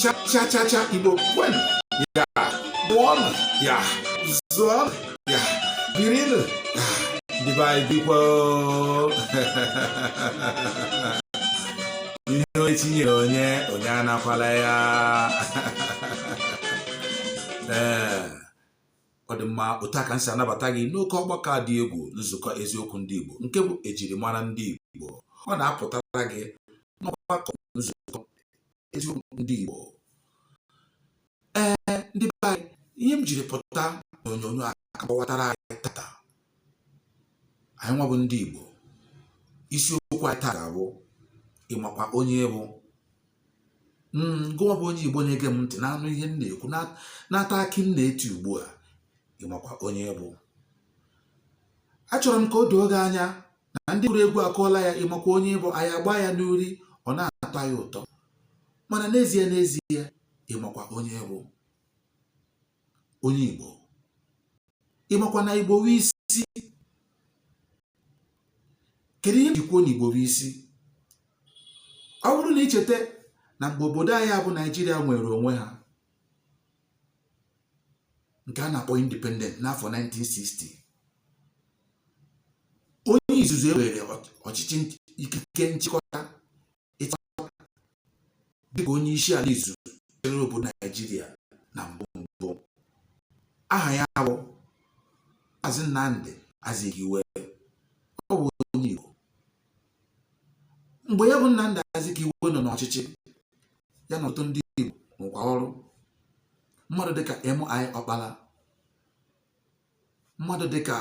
cha cha cha cha Igbo kwen ya mụọnụ ya zụọ ya birinụ ya dịbaidikwa ihe onye tinyere onye anakwala ya. Ọ dị mma otu aka nsi anabata gị n'oke ọgbakọ dị egwu nzukọ eziokwu ndị Igbo nke bụ ejirimara ndị Igbo. Ọ na-apụtara gị n'ọgbakọ nzukọ eziokwu ndị Igbo. Ndị be anyị, ihe m jiri pụta n'onyonyo a akọwatara anyị tata, anyị nwa bụ ndị Igbo, isiokwu anyị taa ga-abụ ịmakwa onye bụ. Gụwa bụ onye Igbo na-ege m ntị na-anụ ihe m na-ekwu na-ata akị m na-eti ugbu a, ịmakwa onye bụ. Achọrọ m ka o doo gị anya na ndị gụrụ egwu akọọla ya ịmakwa onye bụ, anyị agba ya n'uri ọ na-atọ ya ụtọ, mana n'ezie ịmakwa onye bụ onye Igbo. Ịmakwa na Igbo bụ isi. Kedu ihe jikwuo na Igbo bụ isi? Ọ bụrụ na icheta na mgbe obodo anyị bụ Naịjirịa nwere onwe ha, nke a na-akpọ independent n'afọ 1960, onye izuzu ewere ọchịchị ikike nchịkọta dịka onye isi ala izuzu chere obodo Naịjirịa na mbụ. Aha ya bụ Maazị Nnamdi Azikiwe. Ọ bụ onye Igbo. Mgbe ya bụ Nnamdi Azikiwe nọ n'ọchịchị, ya na ọtụtụ ndị Igbo rụkwa ọrụ. Mmadụ dịka M.I. Ọkpala, mmadụ dịka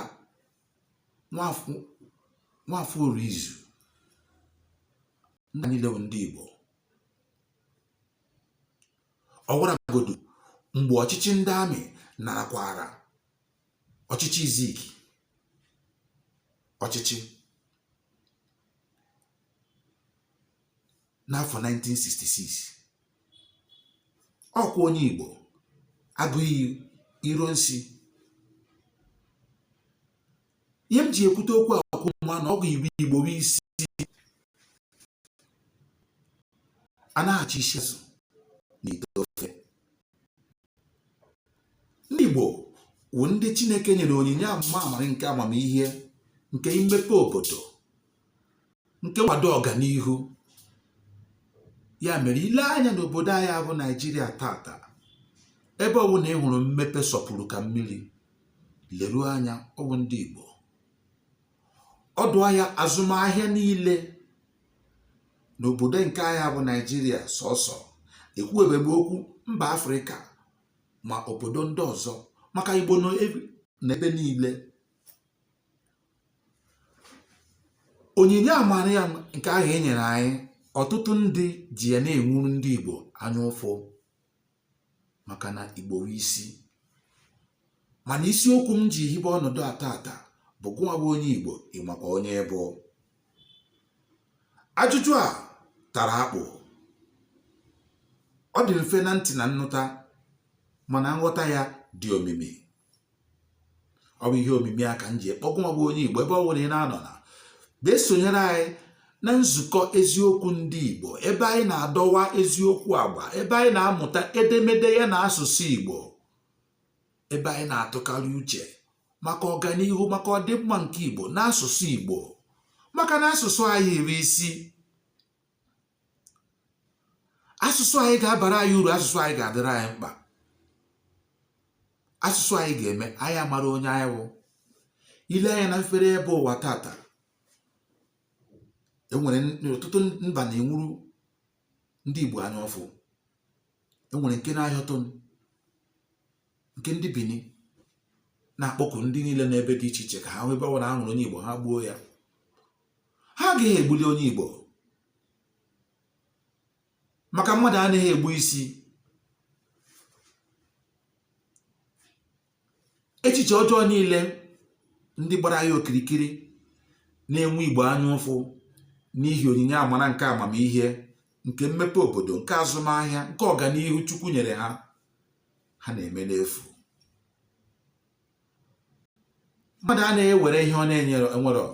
Nwafọ Orizu, ndị niile bụ ndị Igbo. Ọ gwaragodu mgbe ọchịchị ndị amị narakwara ọchịchị Zik ọchịchị n'afọ 1966, ọkwa onye Igbo abụghị iro nsi. Ihe m ji ekwute okwu akwụ mma na ọgụ Igbo bụ isi. A na-achị isi azụ n'ite ofe. Ndị Igbo bụ ndị Chineke nyere onyinye amara nke amamihe, nke mmepe obodo, nke nkwado ọganihu. Ya mere ile anya n'obodo anyị bụ Naịjirịa tata, ebe ọ bụ na ị hụrụ mmepe sọpụrụ ka mmiri, leruo anya, ọ bụ ndị Igbo. Ọdụ ahịa azụmahịa niile n'obodo nke anyị bụ Naịjirịa sọsọ, ekwuebe m okwu mba Afrịka ma obodo ndị ọzọ, maka Igbo n'ebe niile. Onyinye amara ya nke ahụ e nyere anyị, ọtụtụ ndị ji ya na-enwuru ndị Igbo anya ụfụ, maka na Igbo bụ isi. Mana isiokwu m ji hibe ọnọdụ atata bụ gụnwa bụ onye Igbo, ịmakwa onye bụ. Ajụjụ a tara akpụ. Ọ dị mfe na ntị na nnụta, mana nghọta ya dị omimi. Ọ bụ ihe omimi a ka m ji ekpọ gụnwa bụ onye Igbo ebe ọ bụla ị na-anọ na bee sonyere anyị na nzukọ eziokwu ndị Igbo, ebe anyị na-adọwa eziokwu agba, ebe anyị na-amụta edemede ya na asụsụ Igbo, ebe anyị na-atụkarị uche maka ọganihu, maka ọdịmma nke Igbo na asụsụ Igbo, maka na asụsụ anyị iri isi. Asụsụ anyị ga-abara anyị uru, asụsụ anyị ga-adịrị anyị mkpa. Asụsụ anyị ga-eme anyị amara onye anyị bụ. Ile anya na mfere ebe ụwa tata, enwere ọtụtụ mba na-enwuru ndị Igbo anya ọfụ. Enwere nke na-ahịọtụ, nke ndị Benin na-akpọku ndị niile n'ebe dị iche iche ka ha ebe ọ na-ahụrụ onye Igbo ha gbuo ya. Ha agaghị egbuli onye Igbo, maka mmadụ anaghị egbu isi. Echiche ọjọọ niile ndị gbara ya okirikiri na-enwe Igbo anya ụfụ n'ihi onyinye amara nke amamihe, nke mmepe obodo, nke azụmahịa, nke ọganihu Chukwu nyere ha, ha na-eme n'efu. Mmadụ anaghị ewere ihe ọ na-enwero,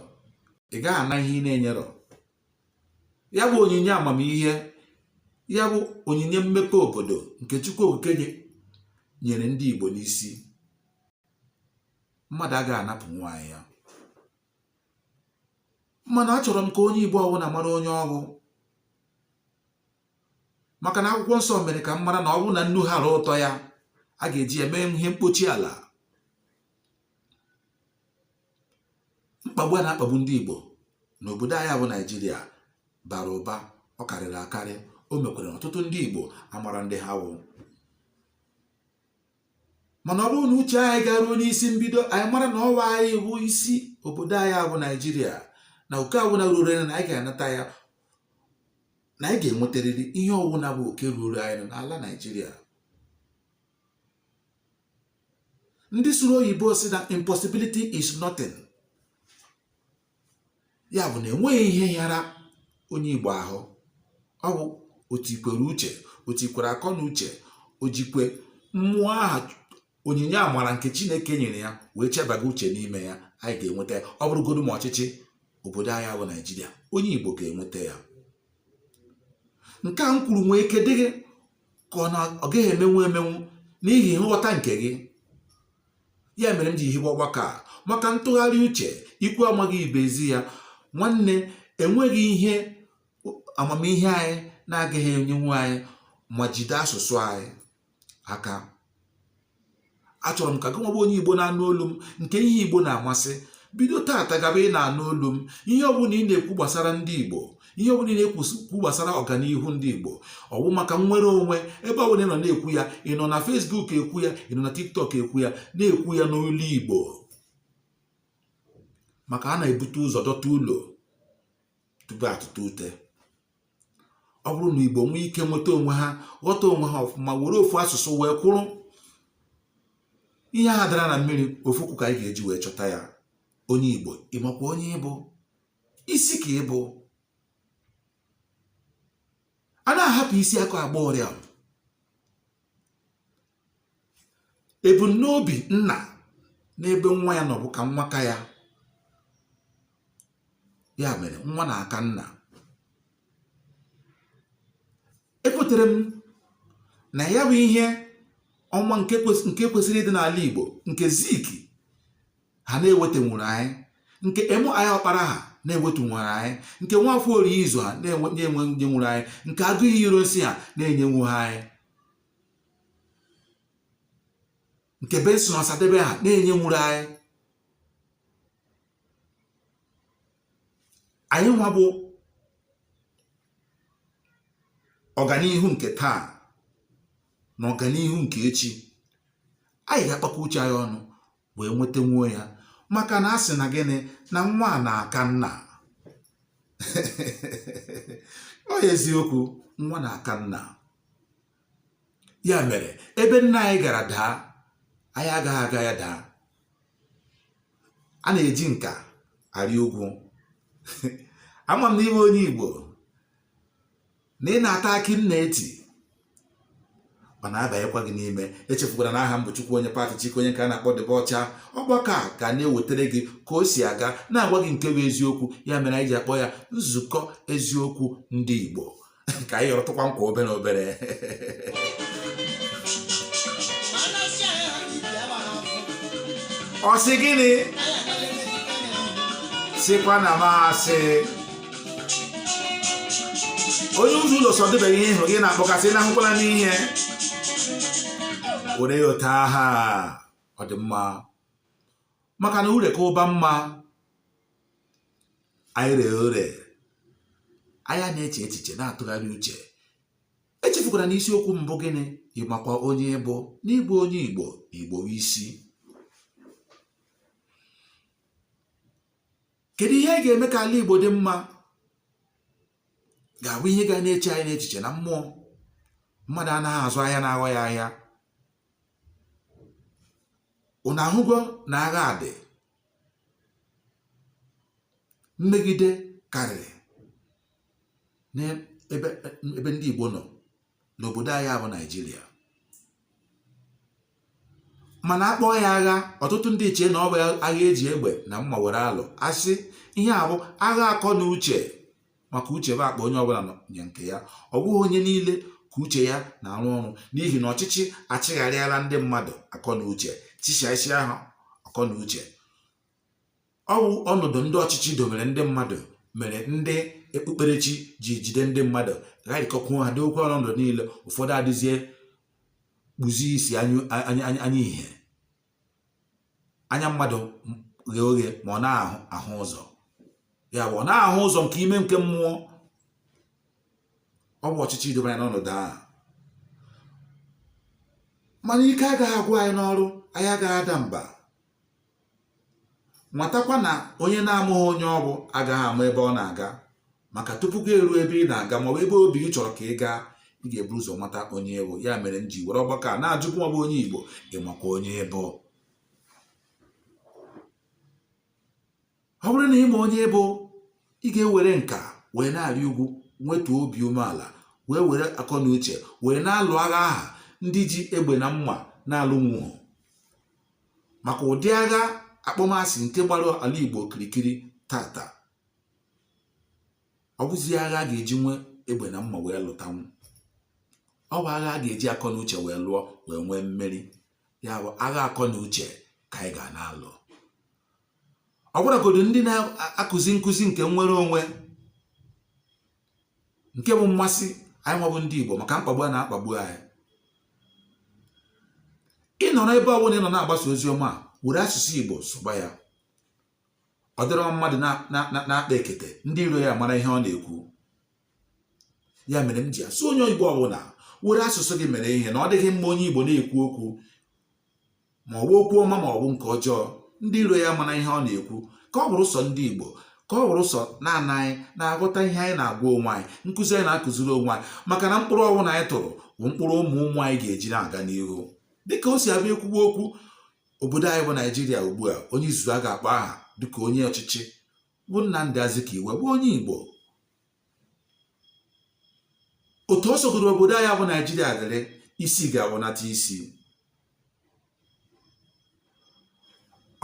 ị gaghị ana ihe ị na-enyero. Ya bụ onyinye amamihe ya bụ onyinye mmepe obodo nke Chukwu Okike nyere ndị Igbo n'isi. Mmadụ agaghị anapụ nwaanyị ya. Mana achọrọ m ka onye Igbo ọbụla mara onye ọgụ, maka na akwụkwọ nsọ mere ka m mara na ọ bụrụ na nnu ghara ụtọ ya, a ga-eji ya mee ihe mkpochi ala. Mkpagbu a na-akpagbu ndị Igbo n'obodo anyị bụ Naịjirịa bara ụba, ọ karịrị akarị. O mekwara ọtụtụ ndị Igbo amara ndị ha wụ. Mana ọ bụrụ na uche anyị garuo n'isi mbido, anyị mara na ọwa anyị bụ isi obodo anyị bụ Naịjirịa, na oke ọbụla ruru anyị na anyị ga-anata ya, na anyị ga-enwetarịrị ihe ọbụla bụ oke ruru anyị n'ala Naịjirịa. Ndị sụrụ oyibo sị na impossibility is nothing. Ya bụ na enweghị ihe yara onye Igbo ahụ. Ọ bụ otikwere uche, otikwere akọ na uche, o jikwe mmụọ aha onyinye amara nke Chineke nyere ya wee chebaga uche n'ime ya, anyị ga-enweta ya. Ọ bụrụgodu ma ọchịchị obodo anyị bụ Naịjirịa, onye Igbo ga-enweta ya. Nke a m kwuru nwee ike dịghị ka ọ gaghị emenwu n'ihi nghọta nke gị. Ya mere m ji hibe ọgbakọ a maka ntụgharị uche. Ikwu amaghị ibe ezi ya. Nwanne, enweghị ihe amamihe anyị na-agaghị enyenwu anyị ma jide asụsụ anyị aka. Achọrọ m ka gị nwabụ onye Igbo na-anụ olu m, nke ihe Igbo na-amasị, bido taata gaba ị na-anụ olu m. Ihe ọbụla ị na-ekwu gbasara ndị Igbo, ihe ọbụla ị na-ekwu gbasara ọganihu ndị Igbo, ọ bụ maka nnwere onwe, ebe ọbụla ị nọ na-ekwu ya, ị nọ na Facebook ekwu ya, ị nọ na TikTok ekwu ya, na-ekwu ya n'olu Igbo. Maka a na-ebute ụzọ dọta ụlọ tupu atụta ute. Ọ bụrụ na Igbo nwee ike nweta onwe ha, ghọta onwe ha ọfụma, were ofu asụsụ wee kwụrụ, ihe ha dara na mmiri, ofuku ka anyị ga-eji wee chọta ya. Onye Igbo, ịmakwa onye ịbụ, isi ka ịbụ. A na-ahapụ isi akụ agba ọrịa. Ebumnobi nna n'ebe nwa ya nọ bụ ka nwa ka ya. Ya mere nwa na-aka nna. Ekwetere m na ya bụ ihe ọnwa nke kwesịrị ịdị n'ala Igbo, nke Zik ha na-ewetenwuru anyị, nke emu anyị ọkpara ha na-ewetunwere anyị, nke Nwafọ Orie Izu ha na-enwenwuru anyị, nke Agụiyi Ironsi ha na-enyenwu ha anyị, nke Benson Ọsadebe ha na-enyenwuru anyị. Anyị nwa bụ ọganihu nke taa na ọganihu nke echi. Anyị ga-akpakọ uche anyị ọnụ wee nwetanwuo ya, maka na a sị na gịnị, na nwa na-aka nna. Ọ eziokwu, nwa na-aka nna. Ya mere ebe nna anyị gara daa, anyị agaghị aga ya daa. A na-eji nka arị ugwu. Ama m n'ime onye Igbo na ị na-ata akị nna eti, ọ na-abanyekwa gị n'ime. Echefukwara na aha m bụ Chukwu onye Pati Chike, onye ka a na-akpọ Debe Ọcha. Ọgbakọ a ka na-ewetara gị ka o si aga, na-agwa gị nke bụ eziokwu. Ya mere anyị ji akpọ ya nzukọ eziokwu ndị Igbo. Ka anyị yọrọtụkwa nkwa obere obere. Ọ sị gịnị? Sịkwa na masị onye ụzọ ụlọ sọ dịbeghị ihe ịhụrụ gị na-akpọkasị na ahụkwala n'ihe were ya ote aha. Ọ dị mma, maka na ure ka ụba mma. Anyị ree ore, anya na-eche echiche, na-atụgharị uche. Echefukwara na isiokwu mbụ gịnị, ịmakwa onye ịbụ. N'ịbụ onye Igbo, Igbo isi. Kedu ihe ga-eme ka ala Igbo dị mma? Ga-abụ ihe ga na-eche anyị n'echiche na mmụọ. Mmadụ anaghị azụ ahịa na-aghọ ya ahịa. Unu ahụgo na agha adị, mmegide karịrị n'ebe ndị Igbo nọ n'obodo anyị bụ Naịjirịa. Mana akpọ ya agha, ọtụtụ ndị iche na ọ bụ agha eji egbe na mma were alụ. Asị ihe a bụ agha akọ na uche. maka uche bụ akpa onye ọbụla nye nke ya. Ọ bụghị onye niile ka uche ya na-arụ ọrụ, n'ihi na ọchịchị achịgharịala ndị mmadụ akọ na uche, chichaisia ha akọ na uche. Ọ bụ ọnọdụ ndị ọchịchị dobere ndị mmadụ mere ndị okpukperechi ji jide ndị mmadụ gharịkọkwuo ha dokwe ọnọdụ niile. Ụfọdụ adịzie kpụzie isi anya ihe, anya mmadụ ghe oghe ma ọ na-ahụ ụzọ, ya bụ ọ na-ahụ ụzọ nke ime nke mmụọ. Ọ bụ ọchịchị idobere n'ọnọdụ ahụ. Mana ike agaghị agwụ anyị n'ọrụ, anyị agaghị ada mba. Nwatakwa na onye na-amụghị onye ọ bụ agaghị ama ebe ọ na-aga, maka tupu gị eruo ebe ị na-aga maọbụ ebe obi gị chọrọ ka ị gaa, ị ga-eburu ụzọ mata onye bụ. Ya mere m ji were ọgbakọ a na-ajụkwu ma ọ bụ onye Igbo ịmakwa onye bụ. Ọ bụrụ na ịma onye bụ, ị ga-ewere nka wee na-arị ugwu, nwetuo obi umeala, wee were akọ na uche wee na-alụ agha aha ndị ji egbe na mma na-alụ nwuo, maka ụdị agha akpọmasị nke gbara ala Igbo kirikiri tata. Ọ bụzi agha a ga-eji nwee egbe na mma wee lụtanwu. Ọ bụ agha a ga-eji akọ na uche wee lụọ wee nwee mmeri. Ya bụ agha akọ na uche ka anyị ga na-alụ. Ọ bụrụgodu ndị na-akụzi nkụzi nke nnwere onwe, nke bụ mmasị anyị maọbụ ndị Igbo maka mkpagbu a na-akpagbu anyị. Ị nọrọ ebe ọ bụla ị nọ na-agbasa ozi ọma, were asụsụ Igbo sụba ya. Ọ dịrọ mmadụ na-akpa ekete ndị iro ya mara ihe ọ na-ekwu. Ya mere m ji asụ onye Igbo ọbụla were asụsụ gị mere ihe, na ọ dịghị mma onye Igbo na-ekwu okwu ma ọ bụ okwu ọma ma ọ bụ nke ọjọọ, ndị iro ya mara ihe ọ na-ekwu. Ka ọ bụrụ sọ ndị Igbo, ka ọ bụrụ sọ naanị anyị na-aghọta ihe anyị na-agwa onwe anyị, nkụzi anyị na-akụziri onwe anyị, maka na mkpụrụ ọbụla anyị tụrụ bụ mkpụrụ ụmụ anyị ga-eji na-aga n'ihu. Dịka o si abịa ekwugbo okwu obodo anyị bụ Naijiria ugbu a, onye izuzu a ga-akpọ aha dịka onye ọchịchị bụ Nnamdi Azikiwe bụ onye Igbo. Otu ọ sogoro obodo anyị bụ Naijiria dịrị, isi ga-awụnata isi.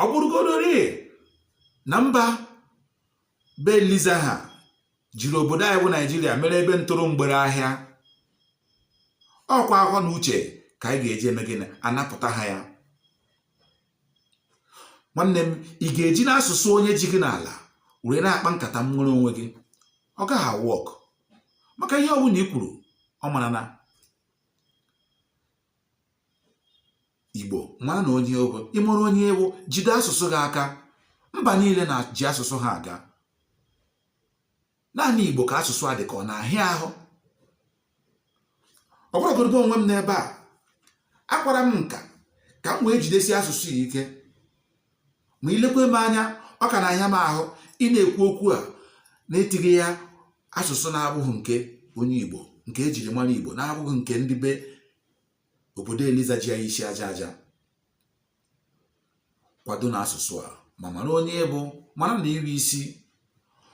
Ọ bụrụgodori na mba be Eliza ha jiri obodo anyị bụ Naijiria mere ebe ntụrụmgbere ahịa, ọkwa akọ na uche ka anyị ga-eji eme gịnị anapụta ha ya. Nwanne m, ị ga-eji n'asụsụ onye ji gị n'ala were na-akpa nkata nwere onwe gị? Ọ gaghị awụ ọkụ, maka ihe ọ bụla i kwuru ọ mara na Igbo mara na onye bụ. Ị mụrụ onye ewu, jide asụsụ gị aka. Mba niile na-ji asụsụ ha aga. Naanị Igbo ka asụsụ a dị ka ọ na-ahịa ahụ. Ọ bụrụgodị onwe m n'ebe a, akwara m nka ka m wee jidesi asụsụ ya ike. Ma ilekwe m anya, ọ ka na-ahịa m ahụ ị na-ekwu okwu a na-etighị ya asụsụ na-abụghị nke onye Igbo, nke ejiri mara Igbo, na-abụghị nke ndị be obodo Eliza ji anyị isi aja aja. Kwado na asụsụ a, ma mara onye bụ, mara na iri isi.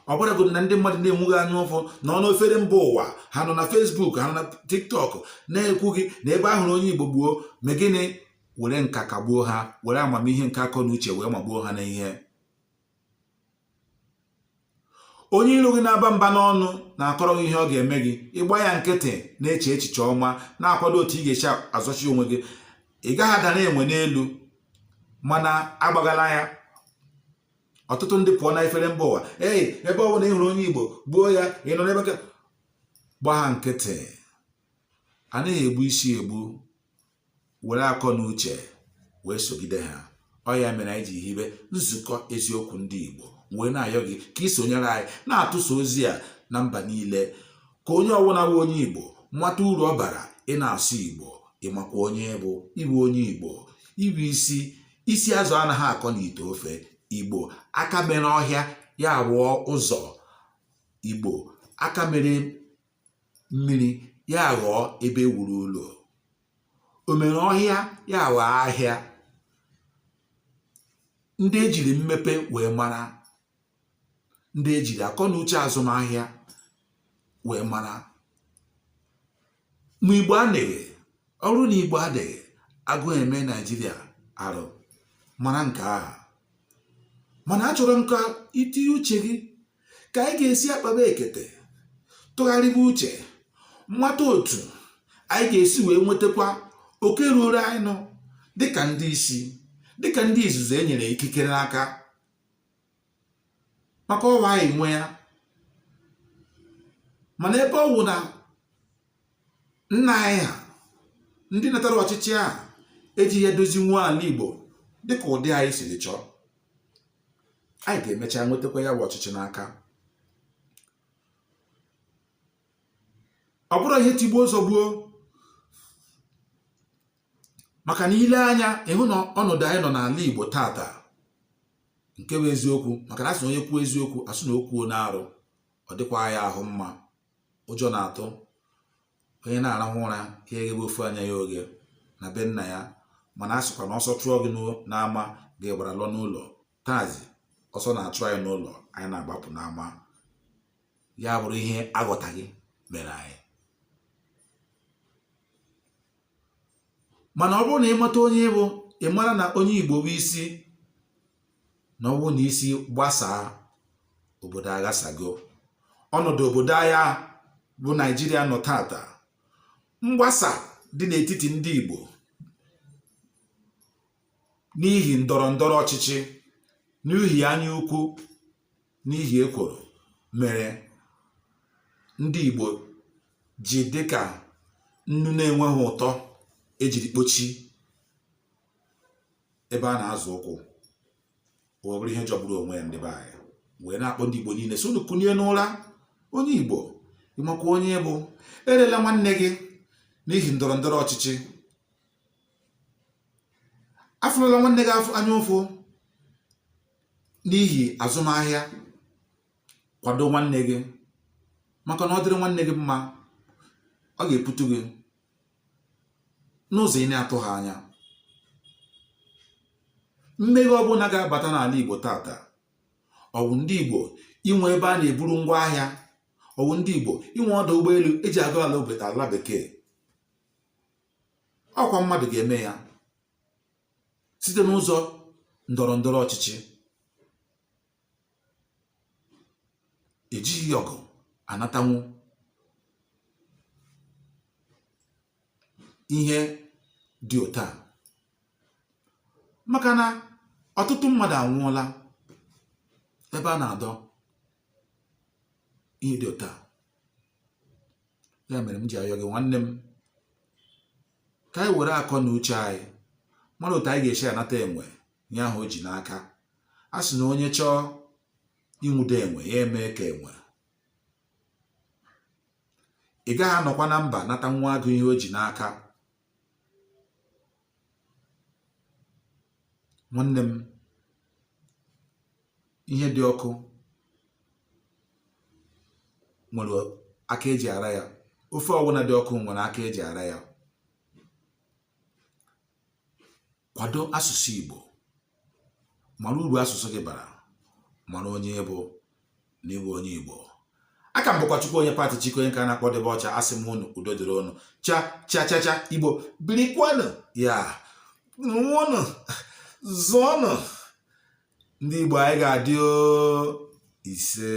Ọ bụrụgodị na ndị mmadụ na-enwughị anya ụfụ nọ n'ofere mba ụwa, ha nọ na Facebook, ha nọ na TikTok na-ekwu gị na ebe ahụrụ onye Igbo gbuo, ma gịnị were nka kagbuo ha, were amamihe nke akọ na uche wee magbuo ha n'ihe. Onye iro gị na-aba mba n'ọnụ na-akọrọ gị ihe ọ ga-eme gị, ịgba ya nkịtị na-eche echiche ọma, na-akwado otu ị ga-esi azọchi onwe gị. Ị gaghị ada na-enwe n'elu, mana agbagala ya. Ọtụtụ ndị pụọ na efere mba ụwa, ebe ọ bụla ị hụrụ onye Igbo gbuo ya, ị nọ n'ebe gba ha nkịtị. Anaghị egbu isi egbu, were akọ na uche wee sogide ha. Ọ ya mere anyị ji hibe nzukọ eziokwu ndị Igbo, wee na-ayọ gị ka ị sonyere anyị na-atụsa ozi a na mba niile, ka onye ọbụla bụ onye Igbo mata uru ọ bara ị na-asụ Igbo, ịmakwa onye bụ. Ịbụ onye Igbo, ịbụ isi azụ anaghị akọ n'ite ofe. Igbo aka mere ọhịa ya awụọ ụzọ. Igbo aka mere mmiri ya aghọọ ebe wuru ụlọ. O mere ọhịa ya aghọọ ahịa. Ndị ejiri mmepe wee mara, ndị ejiri akọ na uche azụmahịa wee mara. Ma Igbo adịghị, ọrụ na Igbo adịghị, agụ eme Naijiria arụ, mara nke aha. Mana achọrọ m ka itinye uche gị ka anyị ga-esi akpaba ekete tụgharịba uche mmata otu anyị ga-esi wee nwetakwa oke ruru anyị nụ dịka ndị isi, dịka ndị izuzu e nyere ikikere n'aka maka ọwa anyị nwe ya. Mana ebe ọ wụ na nna anyị ha ndị natara ọchịchị a eji ya dozi nwa ala Igbo dịka ụdị anyị siri chọọ, anyị ga-emecha nwetakwa ya bụ ọchịchị n'aka. Ọ bụrụ ihe tigbuo zọgbuo, maka na ile anya ịhụ na ọnọdụ anyị nọ n'ala Igbo tata nke bụ eziokwu, maka na asị na onye kwuo eziokwu asị na o kwuo n'arụ, ọ dịkwa ya ahụ mma. Ụjọ na-atụ onye na-arahụ ụra ihe eghebe ofu anya ya oge na be nna ya, mana asịkwa na ọsọ chụọ gị n'ama ga-egbara lọ n'ụlọ. Taazi ọsọ na-achụ anyị n'ụlọ, anyị na-agbapụ n'ama. Ya bụrụ ihe aghọtaghị mere anyị. Mana ọ bụrụ na ịmata onye bụ, ị mara na onye Igbo bụ isi, na ọ bụrụ na isi gbasaa, obodo aghasago. Ọnọdụ obodo anyị bụ Naịjirịa nọ tata, mgbasa dị n'etiti ndị Igbo n'ihi ndọrọ ndọrọ ọchịchị, n'ihi anya ukwu, n'ihi ekworo, mere ndị Igbo ji dịka nnu na-enweghị ụtọ ejiri kpochi ebe a na-azụ ụkwụ. Ọ bụrụ ihe jọgburu onwe ya, ndị be anyị wee na-akpọ ndị Igbo niile so unu kunie n'ụra. Onye Igbo ịmakwa onye bụ, erela nwanne gị n'ihi ndọrọ ndọrọ ọchịchị, afụrụla nwanne gị anya ụfụ n'ihi azụmahịa. Kwado nwanne gị, maka na ọ dịrị nwanne gị mma, ọ ga-eputu gị n'ụzọ ị na-atụ ha anya. Mmeghe ọbụla ga-abata n'ala Igbo tata, ọ bụ ndị Igbo inwe ebe a na-eburu ngwa ahịa, ọ bụ ndị Igbo inwe ọdụ ụgbọelu eji aga ala bekee. Ọkwa mmadụ ga-eme ya site n'ụzọ ndọrọ ndọrọ ọchịchị. Ejighị ọgụ anatanwu ihe dị otu a, maka na ọtụtụ mmadụ anwụọla ebe a na-adọ ihe dị otu a. Ya mere m ji ayọ gị nwanne m, ka anyị were akọ na uche anyị mara otu anyị ga-esi anata enwe nye ahụ o ji n'aka. A sị na onye chọọ ịnwude enwe ya eme ka enwe. Ị gaghị anọkwa na mba nata nwa agụ ihe o ji n'aka. Nwanne m, ihe dị ọkụ nwere aka eji ara ya. Ofe ọbụla dị ọkụ nwere aka eji ara ya. Kwado asụsụ Igbo, mara uru asụsụ gị bara, mara onye bụ na ịbụ onye Igbo. Aka m bụkwa Chukwu onye pati Chike, onye ka na-akpọ Debe Ọcha. Asị m unu udo dịrị unu. Cha Igbo birikwanụ ya, nwụnụ, zụọnụ. Ndị Igbo anyị ga-adị ise.